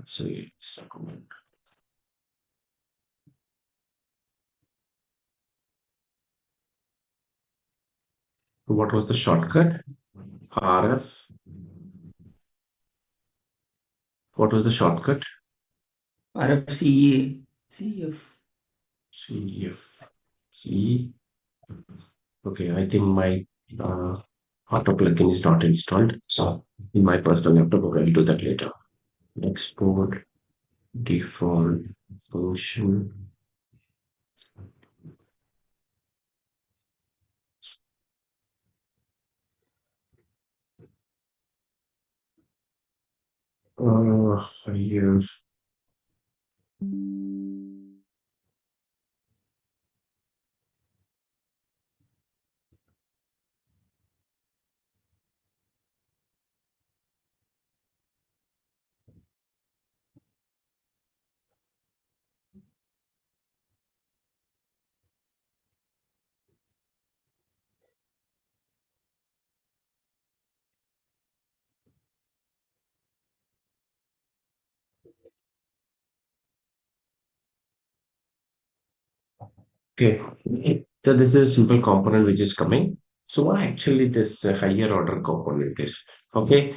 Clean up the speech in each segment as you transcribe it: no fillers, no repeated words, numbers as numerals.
say segment. What was the shortcut? RF. What was the shortcut? RFCA, CF. CF. C. Okay, I think my uh, auto plugin is not installed. So in my personal laptop, okay, I'll do that later. Export default function. Here. Okay. So this is a simple component which is coming. So what actually this higher order component is? Okay.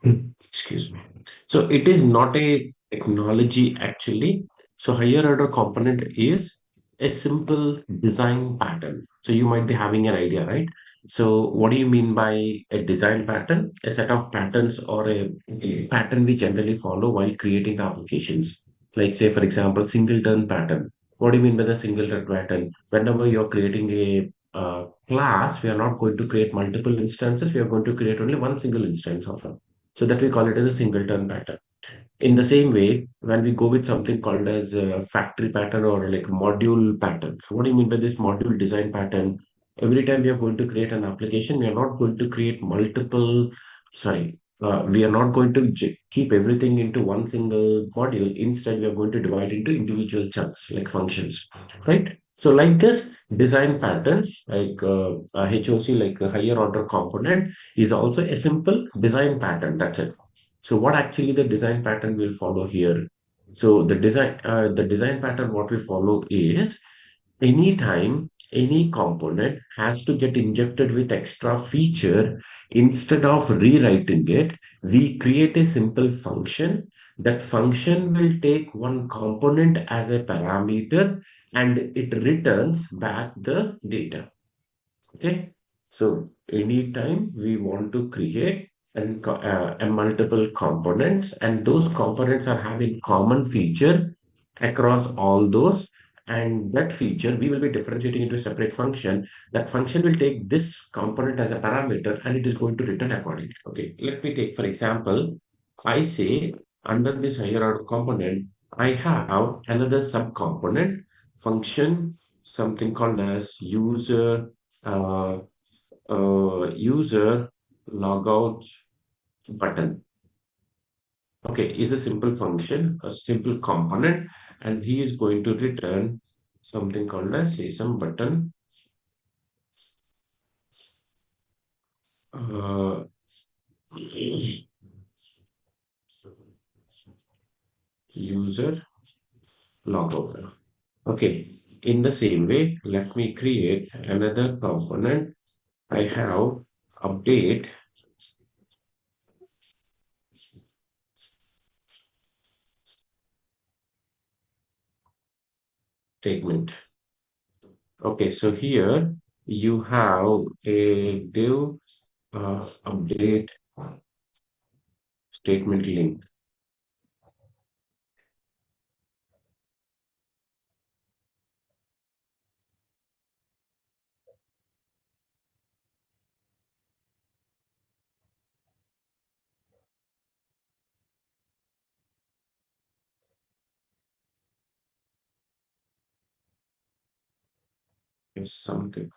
Excuse me. So it is not a technology actually. So higher order component is a simple design pattern. So you might be having an idea, right? So what do you mean by a design pattern? A set of patterns or a pattern we generally follow while creating the applications. Like say, for example, singleton pattern. What do you mean by the singleton pattern? Whenever you're creating a class, we are not going to create multiple instances. We are going to create only one single instance of it. So that we call it as a singleton pattern. In the same way, when we go with something called as a factory pattern or like module pattern. So what do you mean by this module design pattern? Every time we are going to create an application, we are not going to create multiple, sorry, we are not going to keep everything into one single module. Instead, we are going to divide into individual chunks like functions, right? So like this design pattern, like HOC, like a higher order component, is also a simple design pattern. That's it. So what actually the design pattern will follow here? So the design pattern what we follow is anytime any component has to get injected with extra feature, instead of rewriting it, we create a simple function. That function will take one component as a parameter and it returns back the data. Okay, so anytime we want to create a multiple components and those components are having common feature across all those, and that feature we will be differentiating into a separate function. That function will take this component as a parameter and it is going to return accordingly. Okay, let me take for example, I say under this higher order component, I have another subcomponent function, something called as uh, user logout button. Okay, is a simple function, a simple component, and he is going to return something called as say some button uh, user logout. Okay, in the same way, let me create another component. I have update statement. Okay, so here you have a div update statement link. Is something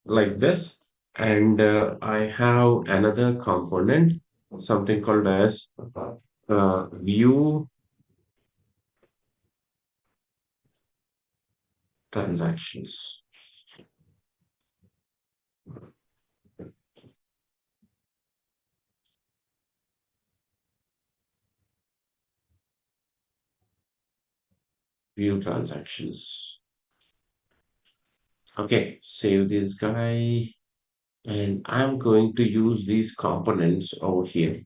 like this. And I have another component, something called as view transactions. view transactions. Okay, save this guy, and I'm going to use these components over here.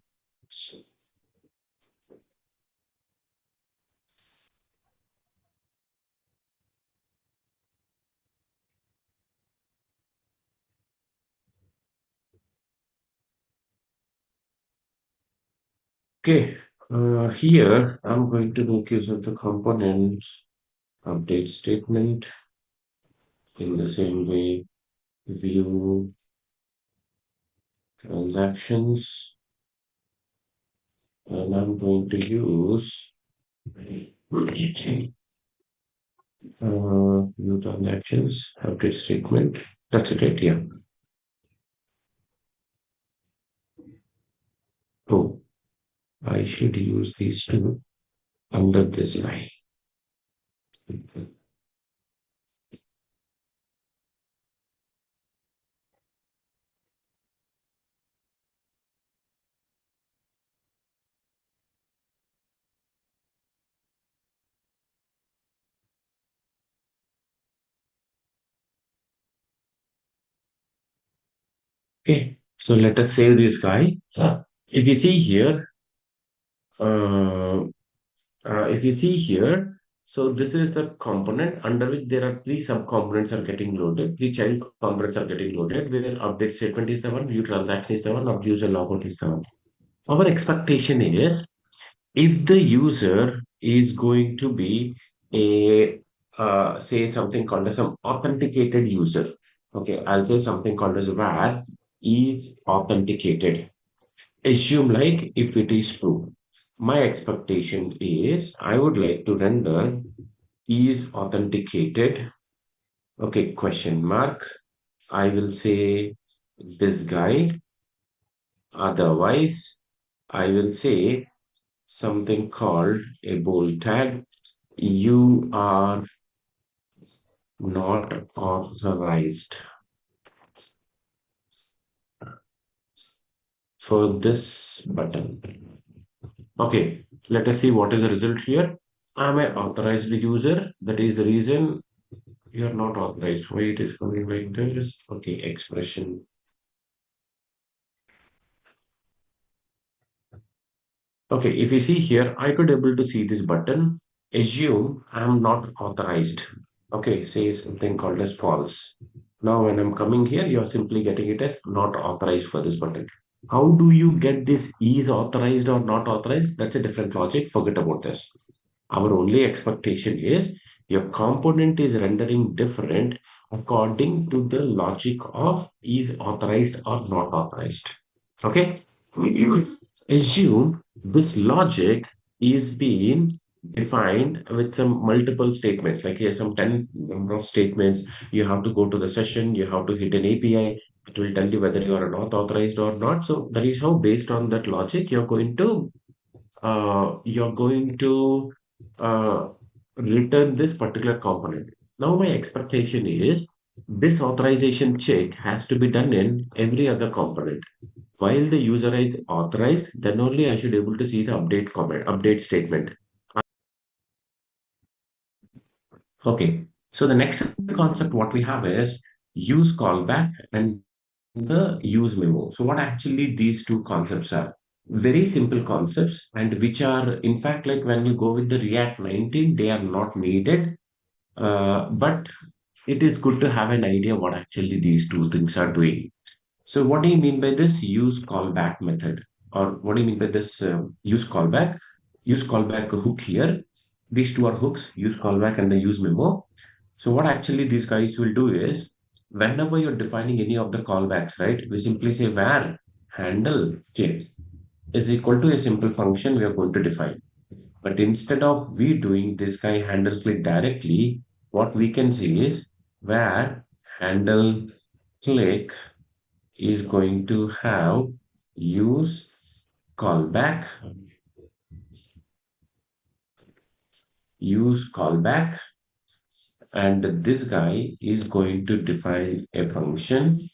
Okay, here I'm going to make use of the components update statement in the same way view transactions, and I'm going to use view transactions update statement. That's it, right? Yeah. Oh, I should use these two under this guy. Okay, so let us save this guy. If you see here, uh, if you see here, so this is the component under which there are three subcomponents are getting loaded. Three child components are getting loaded. Where update statement is the one, view transaction is the one, of user logout is the one. Our expectation is if the user is going to be a say something called as some authenticated user. Okay, I'll say something called as var is authenticated. Assume like if it is true. My expectation is I would like to render is authenticated. Okay, question mark. I will say this guy. Otherwise, I will say something called a bold tag. You are not authorized for this button. Okay, let us see what is the result here. I'm an authorized user. That is the reason you're not authorized. Why it is coming like this? Okay, expression. Okay, if you see here, I could able to see this button. Assume I'm not authorized. Okay, say something called as false. Now when I'm coming here, you're simply getting it as not authorized for this button. How do you get this is authorized or not authorized? That's a different logic. Forget about this. Our only expectation is your component is rendering different according to the logic of is authorized or not authorized. Okay? You assume this logic is being defined with some multiple statements. Like here's some 10 number of statements. You have to go to the session, you have to hit an API. It will tell you whether you are not authorized or not. So that is how, based on that logic, you're going to uh, return this particular component. Now, my expectation is this authorization check has to be done in every other component. While the user is authorized, then only I should able to see the update comment, update statement. Okay. So the next concept what we have is use callback and the use memo. So what actually these two concepts are? Very simple concepts and which are in fact like when you go with the React 19, they are not needed. But it is good to have an idea what actually these two things are doing. So what do you mean by this use callback method? Or what do you mean by this use callback? Use callback hook here. These two are hooks, use callback and the use memo. So what actually these guys will do is whenever you're defining any of the callbacks, right? We simply say var handle change is equal to a simple function we are going to define. But instead of we doing this guy handle click directly, what we can see is var handle click is going to have use callback, use callback, and this guy is going to define a function,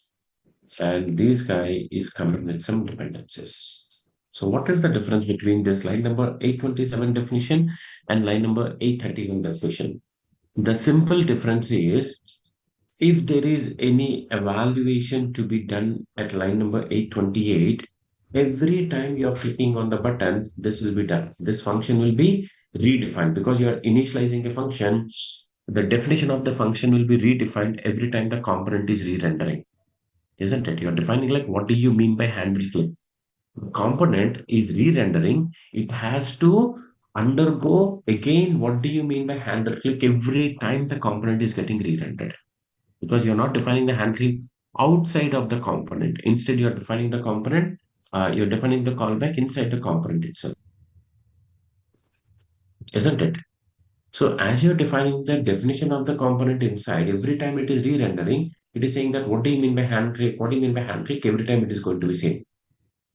and this guy is coming with some dependencies. So what is the difference between this line number 827 definition and line number 831 definition? The simple difference is if there is any evaluation to be done at line number 828, every time you're clicking on the button, this will be done. This function will be redefined because you're initializing a function. The definition of the function will be redefined every time the component is re-rendering, isn't it? You're defining like what do you mean by handle click? Component is re-rendering, it has to undergo again what do you mean by handle click every time the component is getting re-rendered, because you're not defining the handle click outside of the component. Instead, you're defining the component, you're defining the callback inside the component itself, isn't it? So as you're defining the definition of the component inside, every time it is re-rendering, it is saying that what do you mean by handle click? What do you mean by handle click? Every time it is going to be same.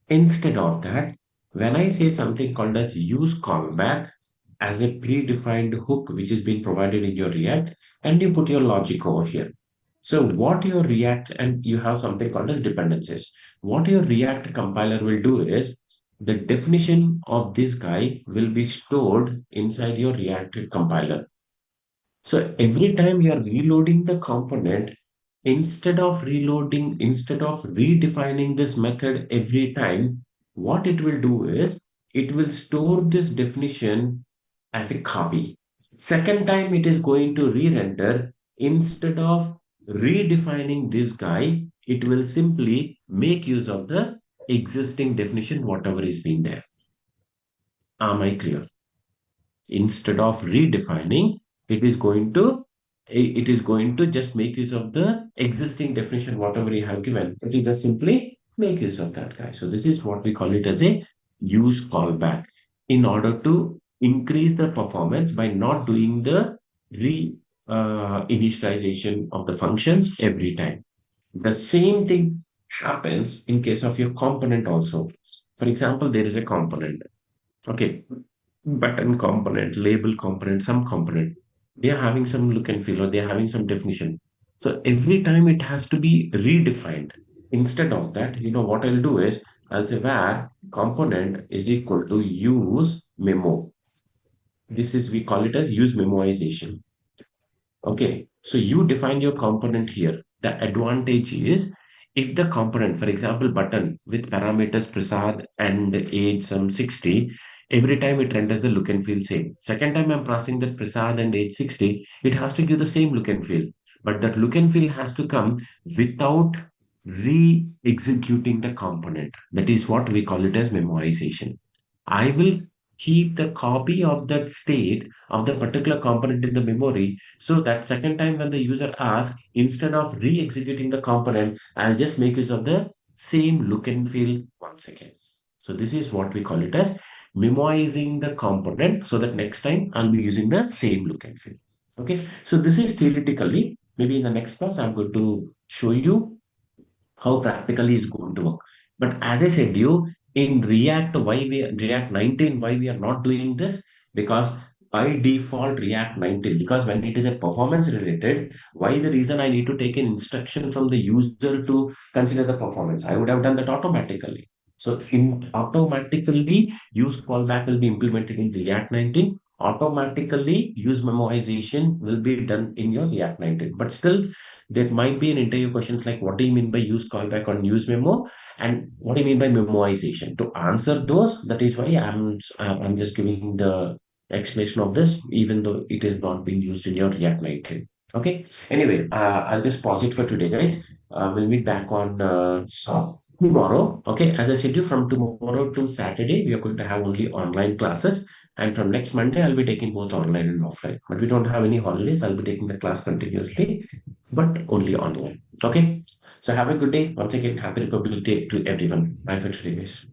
Instead of that, when I say something called as use callback as a predefined hook which is being provided in your React, and you put your logic over here. So what your React, and you have something called as dependencies. What your React compiler will do is the definition of this guy will be stored inside your React compiler. So every time you are reloading the component, instead of redefining this method every time, what it will do is it will store this definition as a copy. Second time it is going to re-render, instead of redefining this guy, it will simply make use of the existing definition, whatever is being there. Am I clear? Instead of redefining, it is going to it is going to just make use of the existing definition, whatever you have given. It will just simply make use of that guy. So this is what we call it as a use callback, in order to increase the performance by not doing the re initialization of the functions every time. The same thing happens in case of your component also. For example, there is a component. Okay, button component, label component, some component. They are having some look and feel, or they are having some definition. So every time it has to be redefined. Instead of that, what I'll do is I'll say var component is equal to use memo. This is, we call it as use memoization. Okay, so you define your component here. The advantage is if the component, for example, button with parameters Prasad and age some 60, every time it renders the look and feel same. Second time I'm passing that Prasad and age 60, it has to give the same look and feel. But that look and feel has to come without re-executing the component. That is what we call it as memoization. I will keep the copy of that state of the particular component in the memory, so that second time when the user asks, instead of re-executing the component, I'll just make use of the same look and feel once again. So this is what we call it as memoizing the component, so that next time I'll be using the same look and feel. Okay, so this is theoretically. Maybe in the next class I'm going to show you how practically is going to work. But as I said you, in React 19, why we are not doing this? Because by default React 19, because when it is a performance related, why the reason I need to take an instruction from the user to consider the performance? I would have done that automatically. So in automatically use callback will be implemented in React 19. Automatically use memoization will be done in your React 19. But still, there might be an interview questions like what do you mean by use callback on use memo, and what do you mean by memoization? To answer those, that is why I'm just giving the explanation of this, even though it is not being used in your React Native. Okay. Anyway, I'll just pause it for today, guys. We'll meet back on tomorrow. Okay. As I said, you from tomorrow to Saturday, we are going to have only online classes. And from next Monday, I'll be taking both online and offline. But we don't have any holidays. I'll be taking the class continuously, but only online. Okay. So have a good day. Once again, happy Republic Day to everyone. Bye for today, guys.